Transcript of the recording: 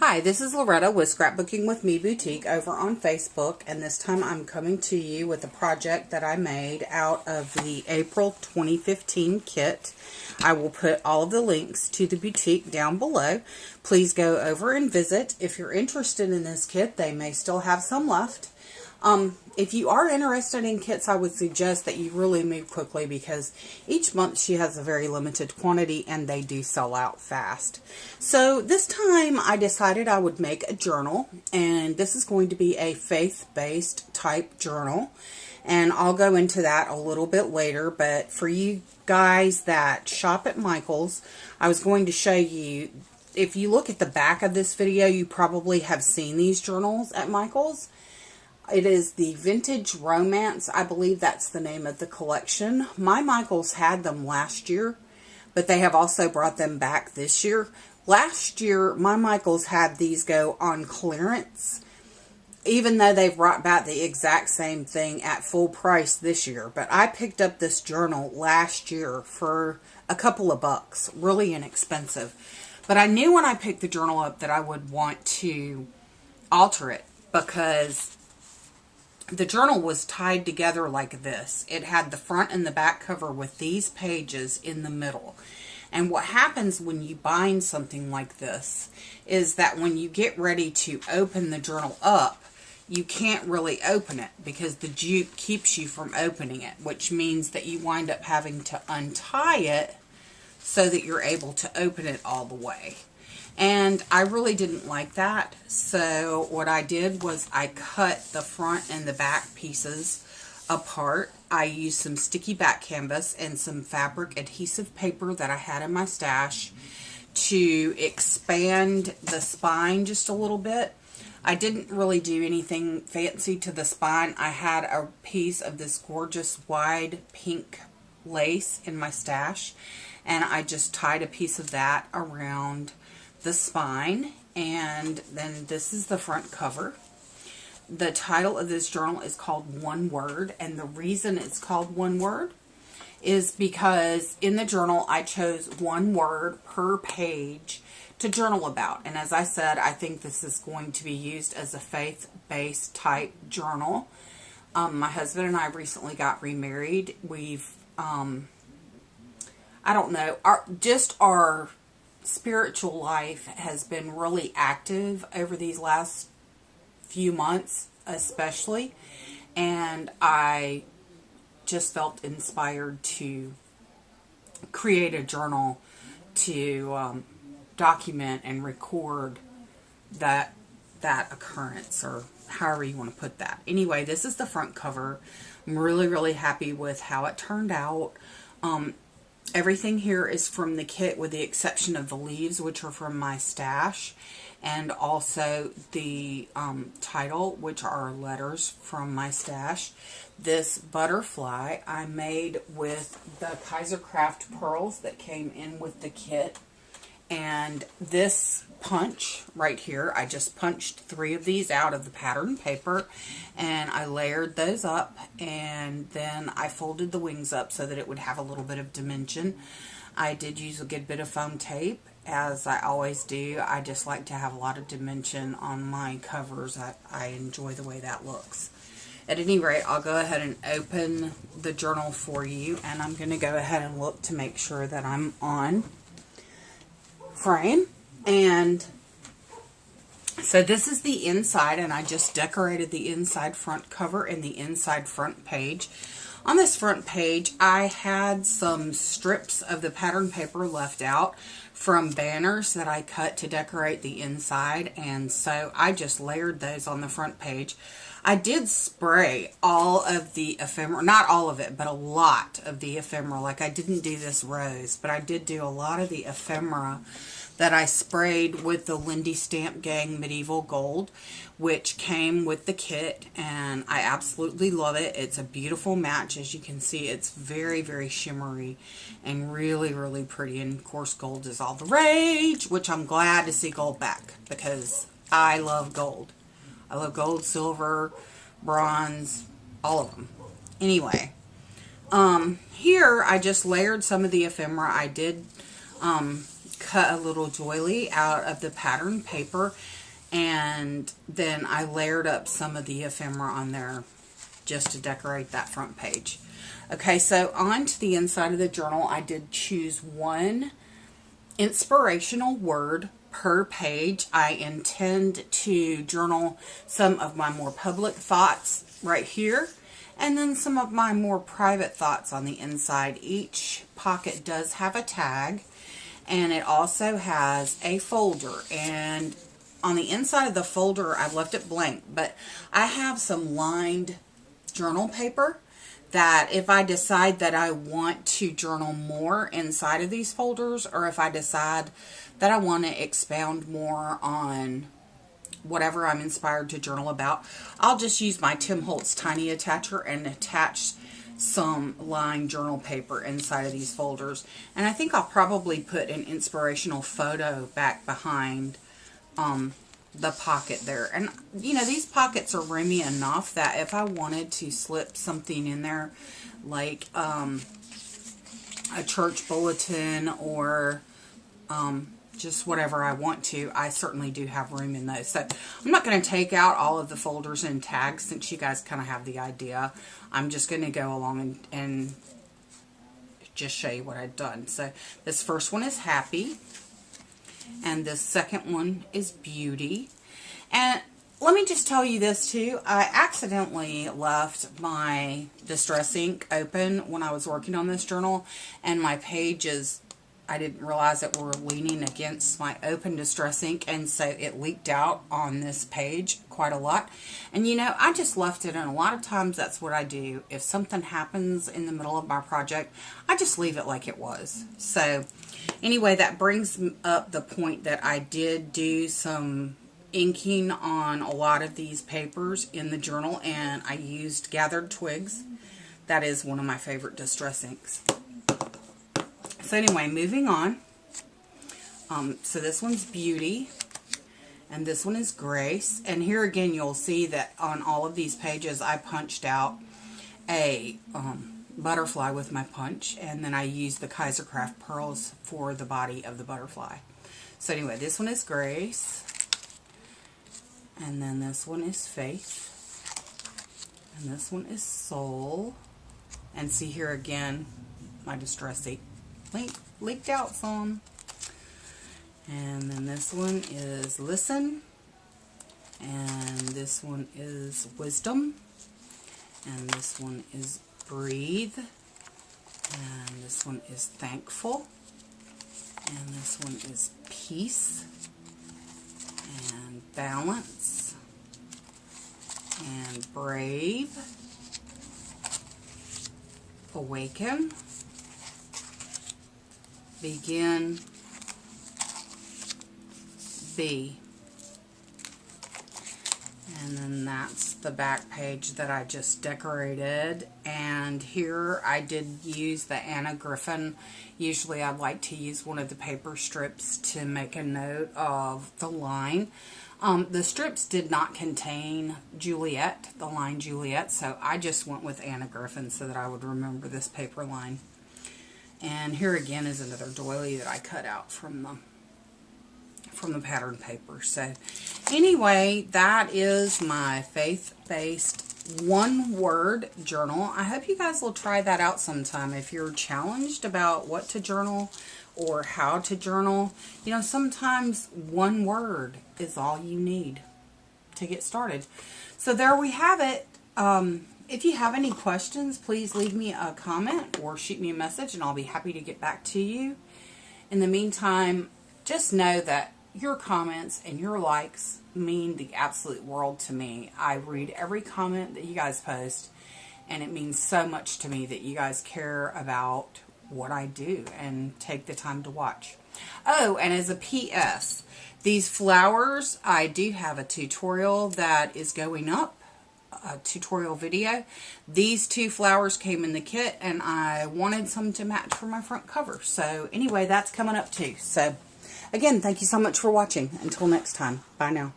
Hi, this is Loretta with Scrapbooking with Me Boutique over on Facebook, and this time I'm coming to you with a project that I made out of the April 2015 kit. I will put all of the links to the boutique down below. Please go over and visit. If you're interested in this kit, they may still have some left. If you are interested in kits, I would suggest that you really move quickly because each month she has a very limited quantity and they do sell out fast. So this time I decided I would make a journal, and this is going to be a faith-based type journal, and I'll go into that a little bit later. But for you guys that shop at Michael's, I was going to show you, if you look at the back of this video, you probably have seen these journals at Michael's. It is the Vintage Romance. I believe that's the name of the collection. My Michael's had them last year, but they have also brought them back this year. Last year, my Michael's had these go on clearance, even though they've brought back the exact same thing at full price this year. But I picked up this journal last year for a couple of bucks, really inexpensive. But I knew when I picked the journal up that I would want to alter it, because the journal was tied together like this. It had the front and the back cover with these pages in the middle. And what happens when you bind something like this is that when you get ready to open the journal up, you can't really open it because the jute keeps you from opening it, which means that you wind up having to untie it so that you're able to open it all the way. And I really didn't like that, so what I did was I cut the front and the back pieces apart. I used some sticky back canvas and some fabric adhesive paper that I had in my stash to expand the spine just a little bit. I didn't really do anything fancy to the spine. I had a piece of this gorgeous wide pink lace in my stash, and I just tied a piece of that around the spine. And then this is the front cover. The title of this journal is called One Word, and the reason it's called One Word is because in the journal I chose one word per page to journal about. And as I said, I think this is going to be used as a faith-based type journal. My husband and I recently got remarried. We've I don't know, our spiritual life has been really active over these last few months especially, and I just felt inspired to create a journal to document and record that occurrence, or however you want to put that. Anyway, this is the front cover. I'm really happy with how it turned out. Everything here is from the kit with the exception of the leaves, which are from my stash, and also the title, which are letters from my stash. This butterfly I made with the Kaisercraft pearls that came in with the kit. And this punch right here, I just punched 3 of these out of the pattern paper, and I layered those up, and then I folded the wings up so that it would have a little bit of dimension. I did use a good bit of foam tape, as I always do. I just like to have a lot of dimension on my covers. I enjoy the way that looks. At any rate, I'll go ahead and open the journal for you, and I'm going to go ahead and look to make sure that I'm on frame. And so this is the inside, and I just decorated the inside front cover and the inside front page. On this front page, I had some strips of the pattern paper left out from banners that I cut to decorate the inside, and so I just layered those on the front page. I did spray all of the ephemera, not all of it, but a lot of the ephemera. Like, I didn't do this rose, but I did do a lot of the ephemera that I sprayed with the Lindy Stamp Gang Medieval Gold, which came with the kit, and I absolutely love it. It's a beautiful match. As you can see, it's very shimmery and really pretty, and of course gold is all the rage, which I'm glad to see gold back because I love gold. I love gold, silver, bronze, all of them. Anyway, here I just layered some of the ephemera. I did cut a little doily out of the pattern paper, and then I layered up some of the ephemera on there just to decorate that front page. Okay, so on to the inside of the journal, I did choose one inspirational word per page. I intend to journal some of my more public thoughts right here, and then some of my more private thoughts on the inside. Each pocket does have a tag, and it also has a folder, and on the inside of the folder I've left it blank, but I have some lined journal paper that if I decide that I want to journal more inside of these folders, or if I decide that I want to expound more on whatever I'm inspired to journal about, I'll just use my Tim Holtz tiny attacher and attach some lined journal paper inside of these folders. And I think I'll probably put an inspirational photo back behind the pocket there. And you know, these pockets are roomy enough that if I wanted to slip something in there, like a church bulletin or just whatever I want to, I certainly do have room in those. So I'm not going to take out all of the folders and tags, since you guys kind of have the idea. I'm just going to go along and just show you what I've done. So this first one is happy, and this second one is beauty. And let me just tell you this too, I accidentally left my distress ink open when I was working on this journal, and my pages, I didn't realize that were leaning against my open distress ink, and so it leaked out on this page quite a lot. And you know, I just left it, and a lot of times that's what I do. If something happens in the middle of my project, I just leave it like it was. So anyway, that brings up the point that I did do some inking on a lot of these papers in the journal, and I used Gathered Twigs. That is one of my favorite distress inks. So anyway, moving on. So this one's Beauty, and this one is Grace. And here again, you'll see that on all of these pages, I punched out a butterfly with my punch, and then I used the Kaiser Craft pearls for the body of the butterfly. So anyway, this one is Grace, and then this one is Faith, and this one is Soul. And see here again, my distress ink leaked out some. And then this one is Listen, and this one is Wisdom, and this one is Breathe, and this one is Thankful, and this one is Peace, and Balance, and Brave, Awaken, Begin, Be. And then that's the back page that I just decorated. And here I did use the Anna Griffin. Usually I like to use one of the paper strips to make a note of the line. The strips did not contain Juliette, the line Juliette, so I just went with Anna Griffin so that I would remember this paper line. And here again is another doily that I cut out from the pattern paper. So anyway, that is my faith-based one-word journal. I hope you guys will try that out sometime. If you're challenged about what to journal or how to journal, you know, sometimes one word is all you need to get started. So there we have it. If you have any questions, please leave me a comment or shoot me a message, and I'll be happy to get back to you. In the meantime, just know that your comments and your likes mean the absolute world to me. I read every comment that you guys post, and it means so much to me that you guys care about what I do and take the time to watch. Oh, and as a PS, these flowers, I do have a tutorial that is going up, a tutorial video. These two flowers came in the kit, and I wanted some to match for my front cover. So anyway, that's coming up too. So again, thank you so much for watching. Until next time, bye now.